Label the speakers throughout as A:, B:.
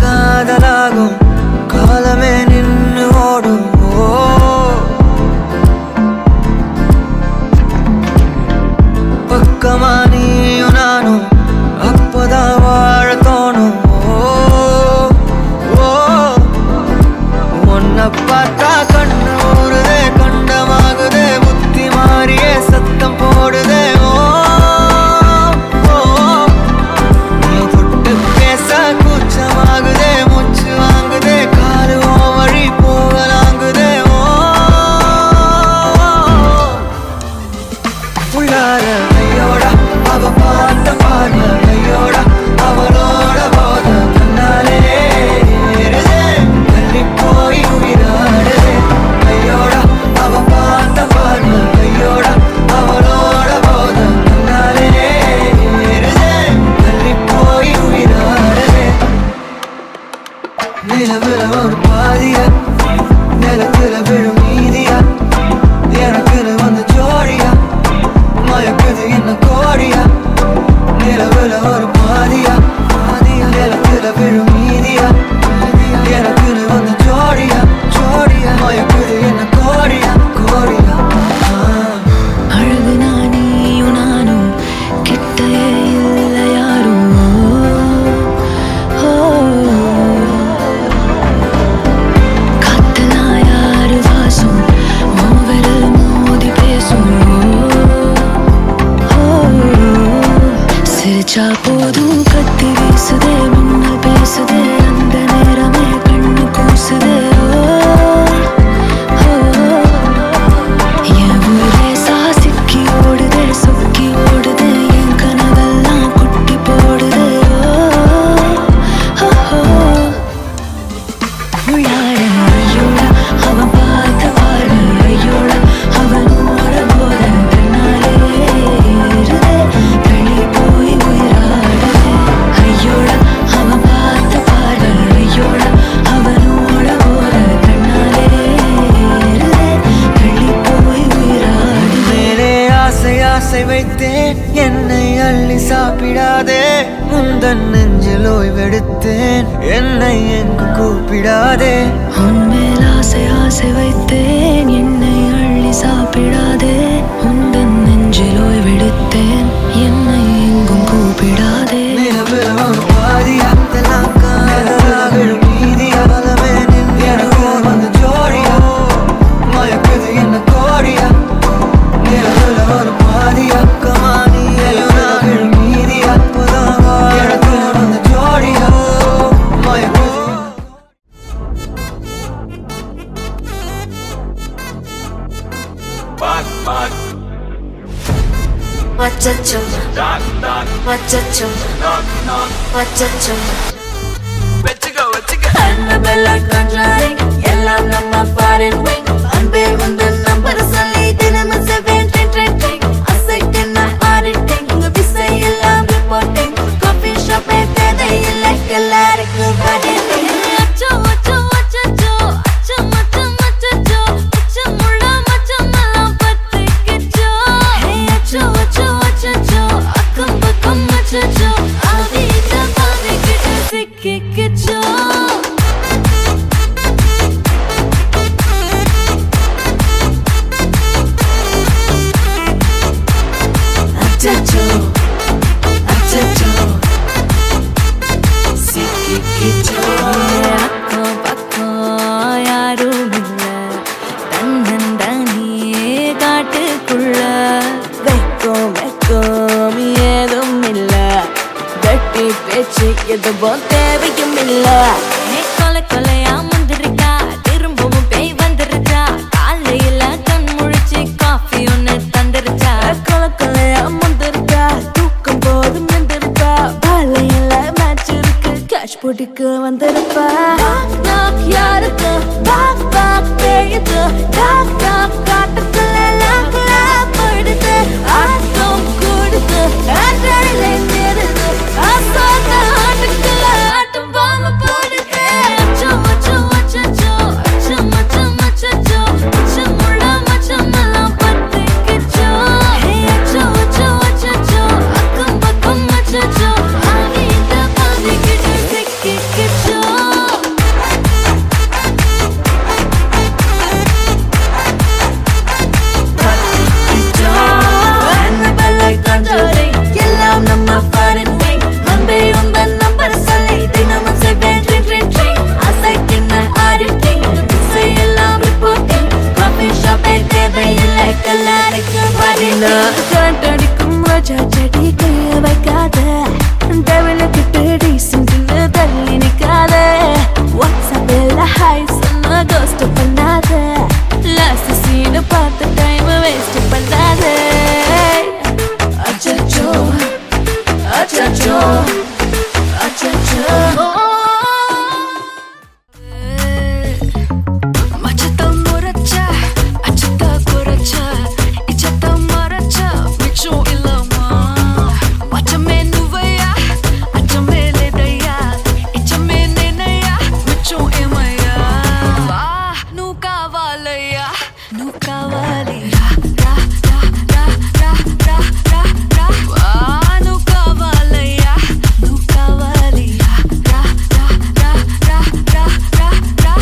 A: காதலாகும் காலமே நின்று ஓடும் பக்கமா நீயும் நானும் அப்பதான் வாழ தோணும் உன்னை பார்த்தா கண்ணு ஊறுதே கண்டமாகுதே புத்தி மாறியே சத்தம் போடுதே நிலவுல ஒரு பாதியா நிலத்துல விழும் மீதியா எனக்குன்னு வந்து ஜோடியா மயக்குது என்ன கோடியா நிலவுல ஒரு பாதியா நிலத்துல விழும் மீதியா எனக்குன்னு வந்து ஜோடியா மயக்குது என்ன கோடியா
B: அழகு நானியும் நானும் கிட்டையே இல்லை யாரும் போதும் கத்தி வீசுதே மின்னல் பேசுதே அந்த நேரமே கண்ணு கூசுதே என் ஊரே சாசிக்கி ஓடுதே சொக்கி ஓடுதே என் கனவெல்லாம் குட்டி போடுதே உள்ளார ஐயோட அவன் பார்த்த பாரு ஐயோட அவனோட போத தன்னாலே இருதே தள்ளி போய்
A: வைத்தேன் என்னை அள்ளி சாப்பிடாதே முந்தன் நெஞ்சில் ஓய்வெடுத்தேன் என்னை எங்கு கூப்பிடாதே
B: உன்மேல் ஆசை வைத்தேன் என்னை அள்ளி சாப்பிடாதே உந்தன் நெஞ்சில் ஓய்வெடுத்தேன் என்னை எங்கும் கூப்பிடாதே
A: பாதியா மீதியா எனக்கு வந்து ஜோடியா மயக்குது என்ன கோடியா நிலவுல ஒரு பாதியா
C: Annabella conjuring எல்லாம் நம்ம foreign wing அன்பே உந்தன் நம்பர் சொல்லி தினமும் 7 trending அசைக்கின auditing உங்க விசை எல்லாம் reporting coffee shop தேதை இல்லை எல்லாருக்கும் பதில் அச்சோ அச்சோ அச்சோ அச்சோ மச்சம் அச்சோ அச்சம் முள்ள மச்சம் எல்லாம் பத்திக்கிச்சோ ஹே அச்சோ அச்சோ அச்சோ அக்கம் பக்கம் அச்சோ ஆதிட்ட பாவிக்கிட்ட சிக்கிக்கிச்சோ அக்கம் பக்கம் யாரும் இல்ல தன்னந்தனியே காட்டுக்குள்ள வெக்கம் ஏதும் இல்ல வெட்டி பேச்சு எதுவும் தேவையும் இல்ல கொலை கொலை பிடிக்க வந்திருப்பா knock யாருக்கு பாக் பாக் பேயுது knock knock காட்டுக்குள்ள லாக் லாக் போயிடுது ஆட்டம் கூடுது ஆட்டடிலே நேருது ஆசாக ஆட்டுக்குள்ள ஆட்டம் பாம்பு போடுது அச்சம் அச்சம் அச்சச்சோ அச்சம் அச்சம் அச்சச்சோ அச்சமுள்ள மச்சமெல்லாம் பத்திக்கிச்சோ அச்சம் அச்சம் அச்சச்சோ அக்கம் பக்கம் அச்சச்சோ ஆகிட்ட பாதிக்கிட்டு சிக்கிக்கிச்சோ எல்லாம் நம்ம foreign way அன்பே உந்தன் நம்பர் சொல்லி தினமும் செய்வேன் ட்ரிங் ட்ரிங் ட்ரிங் அசைக்கின்ன ஆடிட்டிங் எல்லாம் ரிப்போர்ட்டிங் காஃபி ஷாப்பே தேவையில்லை கல்லாரிக்கு பாடினா காட்டடிக்கும் ரோஜா செடி கைய வைக்காத டெவலப்பிட்டு டீசென்ட்னு தள்ளி நிக்காத வாட்ஸ்அப்பில் ஹாய் சொன்ன கோஸ்ட் பண்ணாத லாஸ்ட் சீனை பார்த்து டைம் வேஸ்ட் பண்ணாத அச்சச்சோ அச்சச்சோ அச்சச்சோ மச்சத்தம் முறைச்ச அச்சத்த குறைச்ச இச்சத்தம் மறைச்ச மிச்சம் இல்லம்மா மச்சமே நுவையா அச்சமே லேதையா இச்சமே நேனையா மிச்சம் ஏமையா வா நூ காவாலையா நூ காவாலி ரா ரா ரா ரா ரா ரா ரா வா நூ காவாலையா நூ காவாலி ரா ரா ரா ரா ரா ரா ரா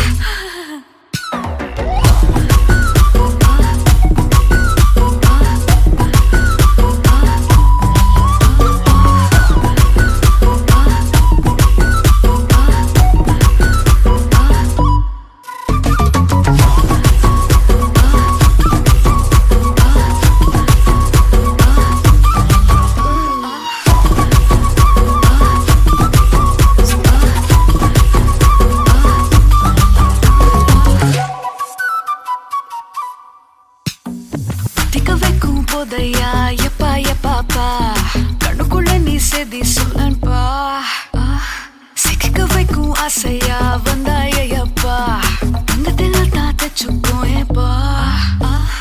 C: திக்க வைக்கும் போதையா எப்பா எப்பாப்பா கண்ணுக்குள்ள நீ செதி சொல்லன்பா சிக்க வைக்கும் ஆசையா வந்தாயப்பா தங்கத்தில் தாத்தச்சுக்கும் ஏப்பா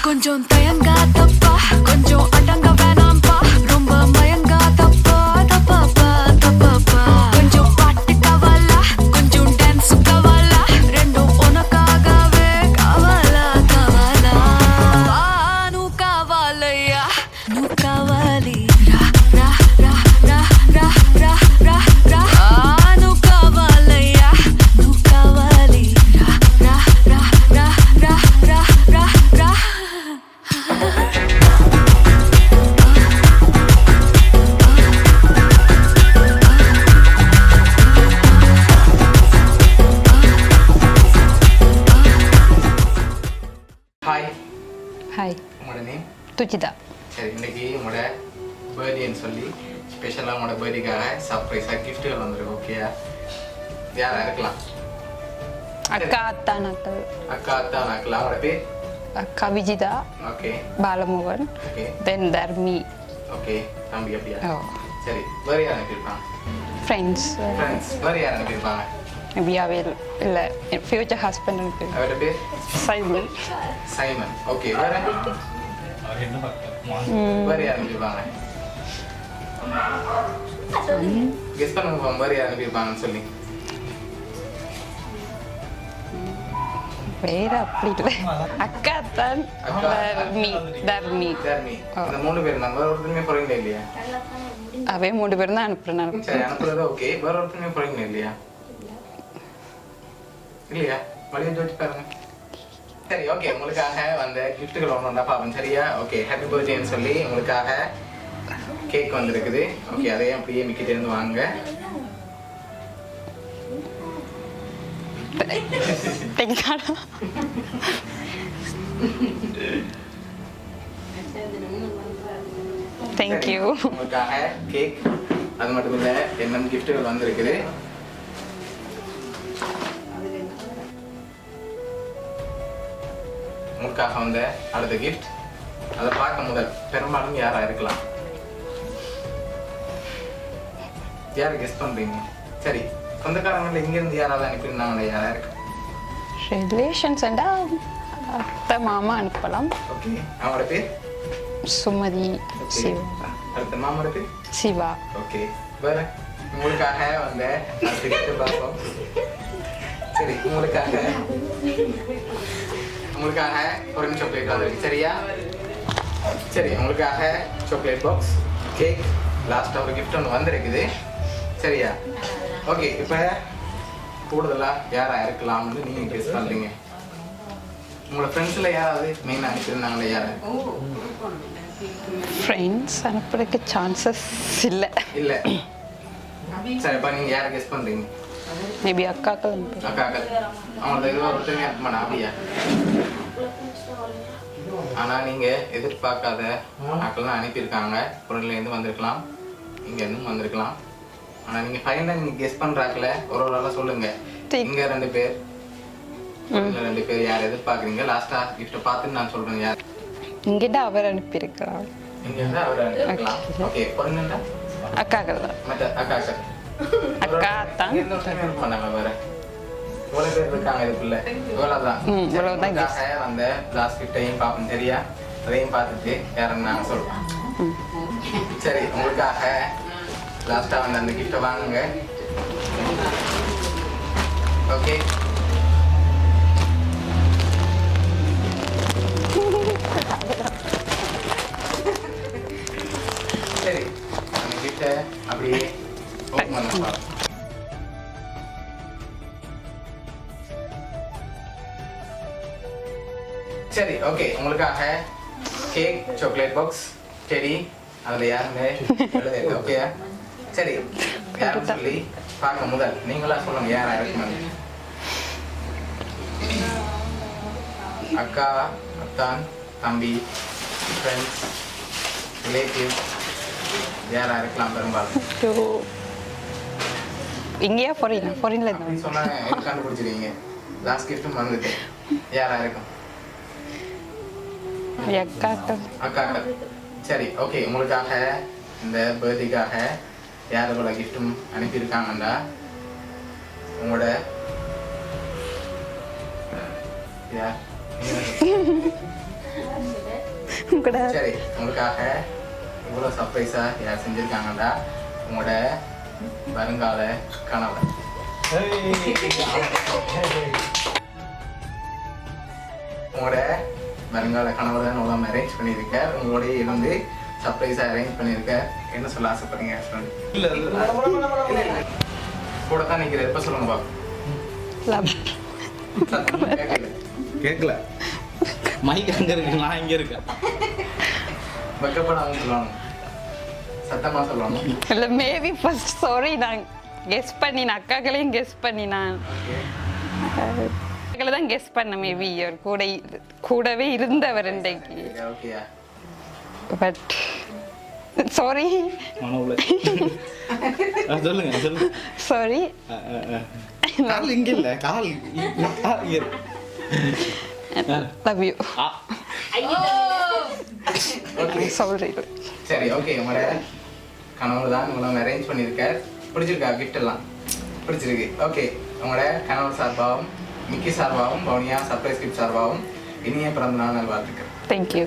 C: கொஞ்சம் தயங்காதப்பா கொஞ்சம் அடங்க வேணாம்பா ரொம்ப மயங்காதப்பா தப்பாப்பா தப்பாப்பா கொஞ்சம் பாட்டு கவலா கொஞ்சம் டான்ஸ் கவலா ரெண்டும் உனக்காகவே கவலா கவலா நூ காவாலையா நூ காவாலி ரா ரா ரா ரா ரா ரா ரா ரா நூ காவாலையா நூ காவாலி ரா ரா ரா ரா ரா ரா ரா ரா
D: ஹாய்
E: ஹாய்
D: உங்களோட நேம்
E: துச்சிதா
D: சரி இன்னைக்கு உங்களோட பர்த்டேன்னு சொல்லி ஸ்பெஷலாக உங்களோட பர்த்டேக்காக சர்ப்ரைஸாக கிஃப்ட்டுகள் வந்துருக்கு ஓகேயா யாரா இருக்கலாம்
E: அக்கா அத்தா நக்கல்
D: அக்கா அத்தா நாக்கலாம் அவரோட பேர்
E: அக்கா Vijitha
D: okay
E: Balamohan
D: okay
E: then Tharmi
D: okay தம்பி அப்படியா
E: ஓ
D: சரி வேறு யார் அனுப்பியிருப்பாங்க
E: ஃப்ரெண்ட்ஸ்
D: ஃப்ரெண்ட்ஸ் வேறு யார் அனுப்பியிருப்பாங்க
E: வியாவில் இல்லை ஃபியூச்சர் ஹஸ்பண்ட் எனக்கு
D: அவரோட பேர்
E: சைமன்
D: சைமன் ஓகே வேறு வேறு யார் அனுப்பியிருப்பாங்க கெஸ் பண்ணுங்க வேறு யார் அனுப்பியிருப்பாங்கன்னு சொல்லி
E: வேற அப்படி இல்லை அக்கா தான்
D: அக்கா.
E: தர்மி
D: தர்மி இந்த 3 பேர் தான் வேறு ஒருத்தருமே போகிறீங்களா இல்லையா
E: அவே 3 பேரும் தான் அனுப்புறேன்
D: சரி அனுப்புறது ஓகே வேற ஒருத்தருமே போகிறீங்களா இல்லையா இல்லையா வழியை ஜோதிச்சு பாருங்க சரி ஓகே உங்களுக்காக வந்த கிஃப்ட்டுகள் ஒன்று பாப்போம் சரியா ஓகே ஹாப்பி பர்த்டேன்னு சொல்லி உங்களுக்காக கேக் வந்திருக்குது ஓகே அதையும் அப்படியே மிக்கிட்டே இருந்து வாங்க
E: தேங்க்யூ
D: உங்களுக்காக கேக் அது மட்டும் இல்லை என்னென்ன கிஃப்ட்டுகள் வந்திருக்குது உங்களுக்காக வந்த அடுத்த கிஃப்ட் அதை பார்க்க முதல் பெரும்பாலும் யாரா இருக்கலாம் யாரை கெஸ் பண்றீங்க சரி சொந்தக்காரங்கள இங்கேருந்து யாராவது அனுப்பியிருந்தாங்களே யாரா இருக்கு?
E: ரிலேஷன்ஸ் அத்தை மாமா அனுப்பலாம்.
D: ஓகே, அவங்களோட பேர்?
E: சுமதி,
D: Okay.
E: சிவா.
D: அடுத்த மாமாவோட பேர்?
E: சிவா.
D: ஓகே, வேற உங்களுக்காக வந்த கிஃப்ட் பார்ப்போம். சரி, உங்களுக்காக ஒரு சாக்லேட் வந்திருக்கு சரியா? சரி, உங்களுக்காக சாக்லேட் பாக்ஸ், கேக், லாஸ்ட்டாக ஒரு கிஃப்ட் ஒன்று வந்திருக்குது சரியா? ஓகே, இப்போ கூடுதலாக யாராக இருக்கலாம்னு நீங்கள் கெஸ் பண்ணுறீங்க. உங்களோட ஃப்ரெண்ட்ஸில் யாராவது மெயினாக அனுப்பியிருந்தாங்களே யார்?
E: ஃப்ரெண்ட்ஸ் அனுப்புறதுக்கு சான்சஸ் இல்லை.
D: இல்லை. சரி, இப்போ நீங்கள் யாரை கெஸ் பண்ணுறீங்க?
E: மேபி அக்காக்கள் அனுப்புறேன்.
D: அக்காக்கள். அவங்கள இதுவாக ஒருத்தருமே அனுப்ப மாட்டா அப்படியா? ஆனால் நீங்கள் எதிர்பார்க்காத ஆக்கள்லாம் அனுப்பியிருக்காங்க. பொருள்லேருந்து வந்திருக்கலாம், இங்கேருந்து வந்திருக்கலாம். ஆனால் நீங்கள் ஃபைனலாக நீங்கள் கெஸ் பண்ணுறாக்கல ஒரு ஆளாக சொல்லுங்கள். இங்கே 2 பேர், இங்க 2 பேர் யார் எதிர்பார்க்குறீங்க? லாஸ்ட்டாக கிஃப்ட்டை பார்த்துட்டு நான் சொல்கிறேன் யார்.
E: இங்கிட்ட அவர் அனுப்பியிருக்கிறார்.
D: இங்கேருந்து அவர் அனுப்பியிருக்கலாம். ஓகே, பொண்ணுண்டா?
E: அக்காக்கள் தான்.
D: மற்ற அக்காக்கள்.
E: அக்கா தான்.
D: எந்த ஒருத்தருமே அனுப்ப மாட்டாங்க வேற. இவ்வளோ பேர் இருக்காங்க இதுக்குள்ள. இவ்வளோதான்.
E: இவ்வளவுதான் guess.
D: அந்த லாஸ்ட் கிஃப்டையும் பார்ப்போம் சரியா? அதையும் பார்த்துட்டு யாருன்னு நாங்கள் சொல்கிறோம். சரி, உங்களுக்காக லாஸ்ட்டாக வந்து அந்த கிஃப்ட்டை வாங்குங்க. ஓகே, சரி, அந்த கிஃப்ட்டை அப்படியே ஓப்பன் பண்ண பார்ப்போம். சரி, ஓகே, உங்களுக்காக கேக், சாக்லேட் பாக்ஸ், டெடி, அதில் யாருங்க எழுதுங்க ஓகேயா? சரி, யாருன்னு சொல்லி பார்க்க முதல் நீங்களா சொல்லுங்க யாரா இருக்குன்னு. அக்கா, அத்தான், தம்பி, ஃப்ரெண்ட்ஸ், ரிலேட்டிவ் யாரா இருக்கலாம் பெரும்பாலும்.
E: இங்கேயா ஃபாரினா? ஃபாரின்ல
D: அப்படி
E: இருந்தா
D: சொன்னா எப்படி கண்டுபிடிச்சிருவீங்க? லாஸ்ட் கிஃப்ட்டும் வந்துட்டு யாரா இருக்கும்?
E: அக்காக்கள்.
D: அக்காக்கள். சரி, ஓகே, உங்களுக்காக இந்த பர்த்டேக்காக யார் இவ்வளோ கிஃப்ட்டும் அனுப்பியிருக்காங்கண்டா உங்களோட யார்?
E: கூட
D: சரி, உங்களுக்காக இவ்வளோ சர்ப்ரைஸாக யார் செஞ்சுருக்காங்கண்டா உங்களோட வருங்கால கணவர். உங்களோட வருங்கால கணவர் தான் உங்களை அரேஞ்ச் பண்ணியிருக்கார். உங்களோடய இருந்து சர்ப்ரைஸாக அரேஞ்ச் பண்ணியிருக்கார். என்ன சொல்ல ஆசைப்படுறீங்க ஹஸ்பண்ட்? இல்லை கூட தான் நிற்கிறேன். எப்போ சொல்லுங்க பாப்பா.
F: கேட்கல. மைக் அங்கே இருக்கு, நான் இங்கே இருக்கேன்.
D: வெக்கப்படாமல் சொல்லணும், சத்தமாக சொல்லணும்.
E: இல்லை மேபி ஃபர்ஸ்ட் சாரி நான் கெஸ் பண்ணினேன். அக்காக்களையும் கெஸ் பண்ணினேன். அக்காக்களை தான் கெஸ் பண்ண மேபி அவர் கூடவே இருந்தவர் இன்றைக்கு.
D: ஓகேயா?
E: But sorry.
F: மனவுல சொல்லுங்க சொல்லுங்க.
E: சாரி.
F: கால் இங்க இல்ல, கால் இங்க இருக்கு.
E: Love you. சொல்றேன்.
D: சரி, ஓகே, உங்களோட கணவர் தான் உங்களை அரேஞ்ச் பண்ணியிருக்கார். பிடிச்சிருக்கா கிஃப்ட் எல்லாம்? பிடிச்சிருக்கு. ஓகே, உங்களோட கணவர் சார்பாகவும் மிக்கி சார்பாகவும் பவுனியா சர்ப்ரைஸ் கிஃப்ட் சார்பாகவும் இனிய பிறந்த நாள் நல்வாழ்த்துக்கள்.
E: தேங்க்யூ.